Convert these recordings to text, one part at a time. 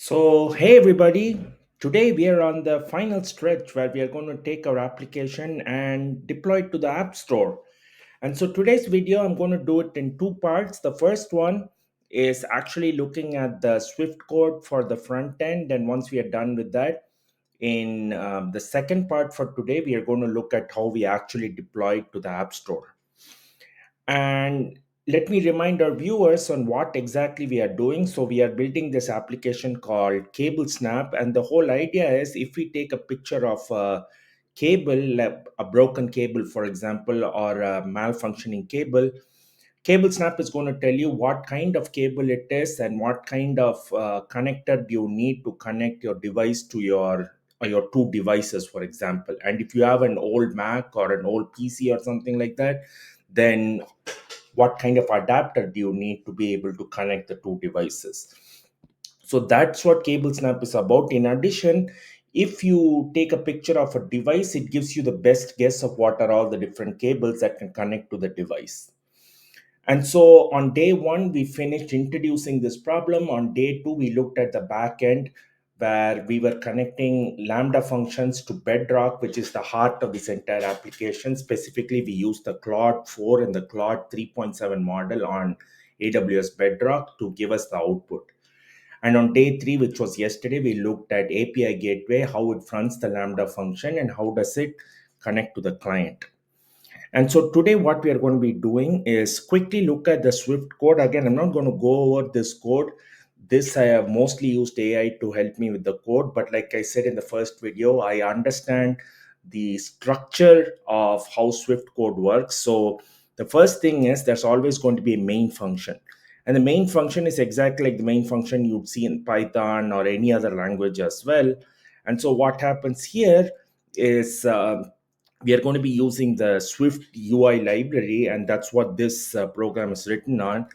Hey everybody, today we are on the final stretch where we are going to take our application and deploy it to the App Store. And so today's video, I'm going to do it in two parts. The first one is actually looking at the Swift code for the front end. And once we are done with that, in the second part for today, we are going to look at how we actually deploy it to the App Store. And let me remind our viewers on what exactly we are doing. So we are building this application called CableSnap, and the whole idea is if we take a picture of a cable, like a broken cable, for example, or a malfunctioning cable, CableSnap is going to tell you what kind of cable it is and what kind of connector do you need to connect your device to your two devices, for example. And if you have an old Mac or an old PC or something like that, then what kind of adapter do you need to be able to connect the two devices. So that's what CableSnap is about. In addition, if you take a picture of a device, it gives you the best guess of what are all the different cables that can connect to the device. And so on day one, we finished introducing this problem. On day two, we looked at the back end where we were connecting Lambda functions to Bedrock, which is the heart of this entire application. Specifically, we used the Claude 4 and the Claude 3.7 model on AWS Bedrock to give us the output. And on day three, which was yesterday, we looked at API Gateway, how it runs the Lambda function and how does it connect to the client. And so today what we are going to be doing is quickly look at the Swift code. Again, I'm not going to go over this code. This I have mostly used AI to help me with the code. But like I said in the first video, I understand the structure of how Swift code works. So the first thing is there's always going to be a main function. And the main function is exactly like the main function you'd see in Python or any other language as well. And so what happens here is we are going to be using the Swift UI library, and that's what this program is written on.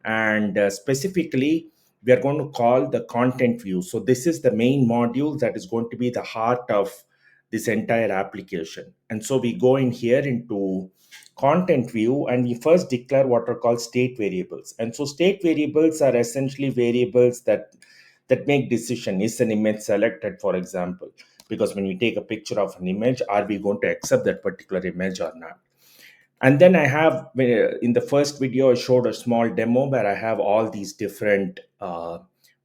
And specifically, we are going to call the content view. So this is the main module that is going to be the heart of this entire application. And so we go in here into content view, and we first declare what are called state variables. And so state variables are essentially variables that make decision. Is an image selected, for example? Because when we take a picture of an image, are we going to accept that particular image or not? And then I have in the first video I showed a small demo where I have all these different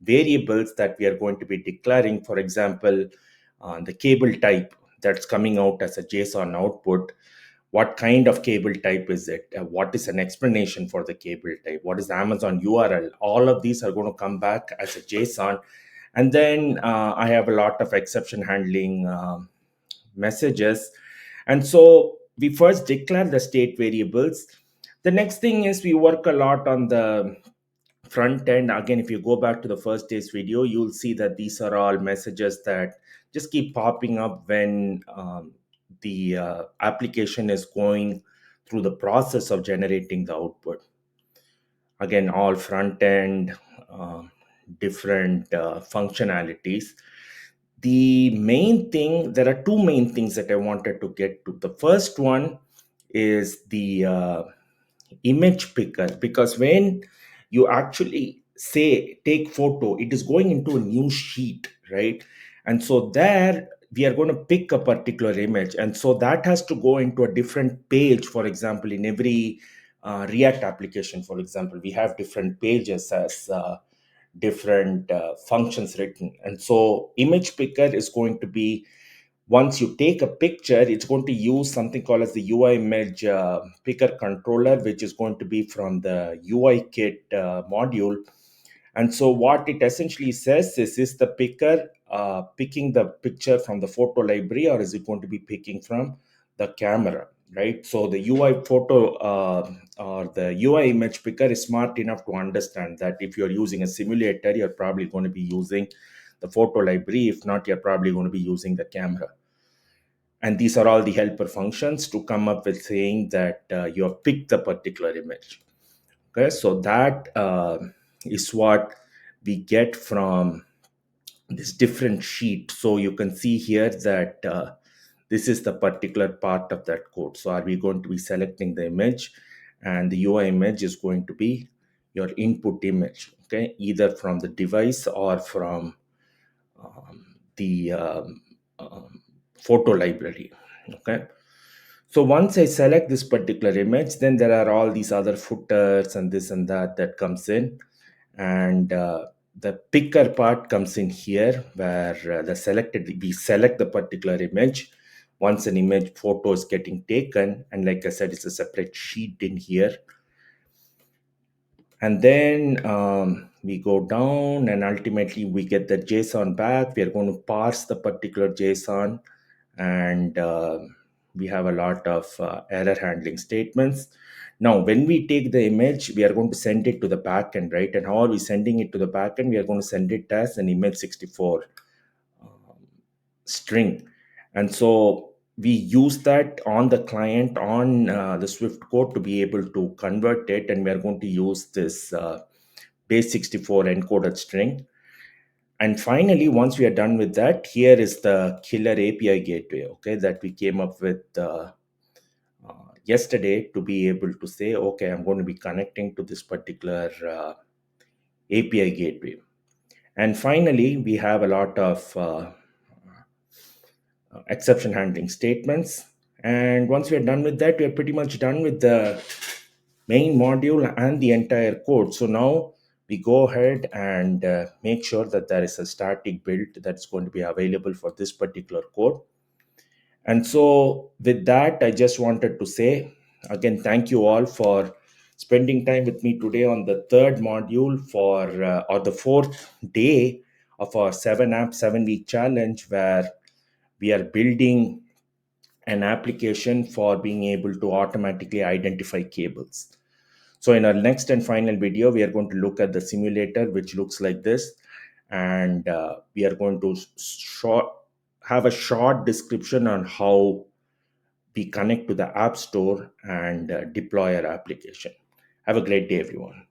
variables that we are going to be declaring. For example, the cable type that's coming out as a JSON output. What kind of cable type is it? What is an explanation for the cable type? What is the Amazon URL? All of these are going to come back as a JSON. And then I have a lot of exception handling messages. And so we first declare the state variables. The next thing is we work a lot on the front end. Again, if you go back to the first day's video, you'll see that these are all messages that just keep popping up when the application is going through the process of generating the output. Again, all front end, different functionalities. The main thing, there are two main things that I wanted to get to. The first one is the image picker, because when you actually say take photo, it is going into a new sheet, right? And so there we are going to pick a particular image, and so that has to go into a different page. For example, in every React application, for example, we have different pages as different functions written. And so image picker is going to be, once you take a picture, it's going to use something called as the UI image picker controller, which is going to be from the UI kit module. And so what it essentially says is the picker picking the picture from the photo library, or is it going to be picking from the camera, right? So the UI photo or the UI image picker is smart enough to understand that if you're using a simulator, you're probably going to be using the photo library. If not, you're probably going to be using the camera. And these are all the helper functions to come up with saying that you have picked the particular image. Okay, so that is what we get from this different sheet. So you can see here that this is the particular part of that code. So are we going to be selecting the image, and the UI image is going to be your input image, okay, either from the device or from the photo library. Okay. So once I select this particular image, then there are all these other footers and this and that that comes in. And the picker part comes in here where we select the particular image. Once an image photo is getting taken, and like I said, it's a separate sheet in here. And then we go down and ultimately we get the JSON back. We are going to parse the particular JSON, and we have a lot of error handling statements. Now, when we take the image, we are going to send it to the backend, right? And how are we sending it to the backend? We are going to send it as an image 64 string. And so we use that on the client on the Swift code to be able to convert it. And we are going to use this base 64 encoded string. And finally, once we are done with that, here is the killer API gateway, okay, that we came up with yesterday to be able to say, okay, I'm going to be connecting to this particular API gateway. And finally, we have a lot of exception handling statements. And once we are done with that, we are pretty much done with the main module and the entire code. So now we go ahead and make sure that there is a static build that's going to be available for this particular code. And so with that, I just wanted to say again, thank you all for spending time with me today on the third module or the fourth day of our 7 app 7 week challenge, where we are building an application for being able to automatically identify cables. So in our next and final video, we are going to look at the simulator, which looks like this. And we are going to have a short description on how we connect to the App Store and deploy our application. Have a great day, everyone.